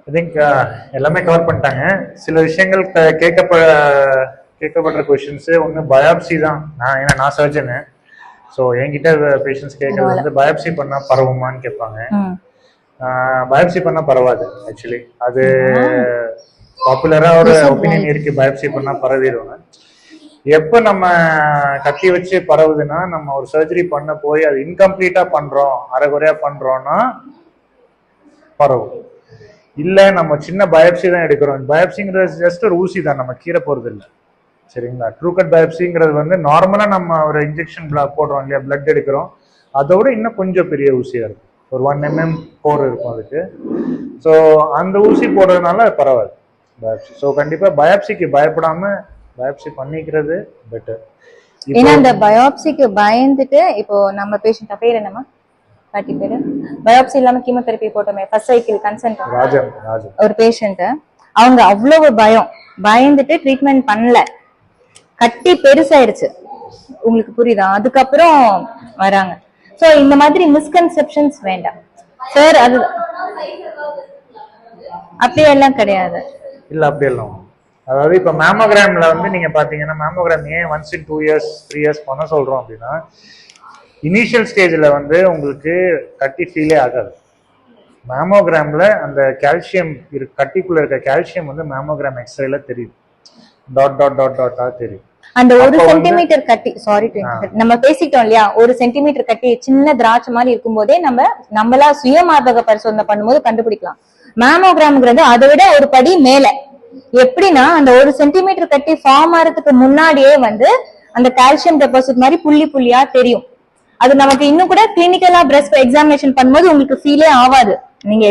I think எல்லாமே cover பண்ணிட்டாங்க. சில விஷயங்கள் கேட்கப்படுற கொஸ்டின்ஸ் ஒன்று பயாப்சி தான். ஏன்னா நான் சர்ஜனு, ஸோ என்கிட்ட பேஷண்ட்ஸ் கேட்கறது வந்து பயாப்சி பண்ணா பரவுமான்னு கேட்பாங்க. பயாப்சி பண்ணா பரவாது ஆக்சுவலி. அது பாப்புலரா ஒரு ஒப்பீனியன் இருக்கு, பயாப்சி பண்ணா பரவிடுவாங்க. எப்ப நம்ம கத்தி வச்சு பரவுதுன்னா, நம்ம ஒரு சர்ஜரி பண்ண போய் அது இன்கம்ப்ளீட்டா பண்றோம், அரைகுறையா பண்றோம்னா பரவும். இல்ல நம்ம சின்ன பயாப்சி தான் எடுக்கிறோம். பயாப்சிங்கிறது ஜஸ்ட் ஒரு ஊசி தான், நம்ம கீரை போறது இல்லை, சரிங்களா? ட்ரூ கட் பயாப்சிங்கிறது வந்து நார்மலா நம்ம ஒரு இன்ஜெக்ஷன் போடுறோம் இல்லையா, பிளட் எடுக்கிறோம், அதோட இன்னும் கொஞ்சம் பெரிய ஊசியா இருக்கும், ஒரு 1 mm போர் இருக்கும் அதுக்கு. ஸோ அந்த ஊசி போடுறதுனால பரவாது பயாப்சி. ஸோ கண்டிப்பா பயாப்சிக்கு பயப்படாம பயாப்சி பண்ணிக்கிறது பெட்டர். ஏன்னா அந்த பயாப்சிக்கு பயந்துட்டு இப்போ நம்ம பேஷண்ட் பேர் என்னமா பாட்டி பேரு, பயாப்சி இல்லாம கீமோதெரபி போட்டோமே ஃபர்ஸ்ட் சைக்கிள் கன்சென்ட் ஒரு பேஷண்ட், அவங்க அவ்வளவு பயந்துட்டு ட்ரீட்மெண்ட் பண்ணல, கட்டி பெருசாயிருச்சு. உங்களுக்கு புரியுதா? அதுக்கப்புறம் வராங்க. சோ இந்த மாதிரி மிஸ்கன்செப்ஷன்ஸ் வேண்டாம் சார். அது அப்படியெல்லாம் கிடையாது. இல்ல அப்படியெல்லாம். அதாவது இப்ப மேமோகிராம்ல வந்து நீங்க பாத்தீங்கன்னா, மேமோகிராம் ஏன் ஒன்ஸ் இன் 2 years 3 years பண்ண சொல்றோம் அப்படின்னா, இனிஷியல் ஸ்டேஜ்ல வந்து உங்களுக்கு கட்டி ஃபீலே ஆகாது. மேமோகிராம்ல அந்த கால்சியம் கட்டிக்குள்ள இருக்க கால்சியம் வந்து மேமோகிராம் எக்ஸ்ரேல தெரியும், டாட் டாட் டாட் டாட்டா தெரியும். அந்த 1 சென்டிமீட்டர் கட்டி, சாரி நம்ம பேசிட்டோம் இல்லையா, 1 சென்டிமீட்டர் கட்டி சின்ன திராட்சை மாதிரி இருக்கும் போதே நம்மளா சுயமார்பக பரிசோதனை பண்ணும்போது கண்டுபிடிக்கலாம். மேமோகிராம்ங்கிறது அதை விட ஒரு படி மேல. எப்படின்னா அந்த 1 சென்டிமீட்டர் கட்டி ஃபார்ம் ஆகிறதுக்கு முன்னாடியே வந்து அந்த கால்சியம் டெபாசிட் மாதிரி புள்ளி புள்ளியா தெரியும். அது நமக்கு இன்னும் கூட கிளினிக்கலா பிரஸ்ட் எக்ஸாமினேஷன் பண்ணும்போது உங்களுக்கு ஃபீலே ஆகாது. நீங்க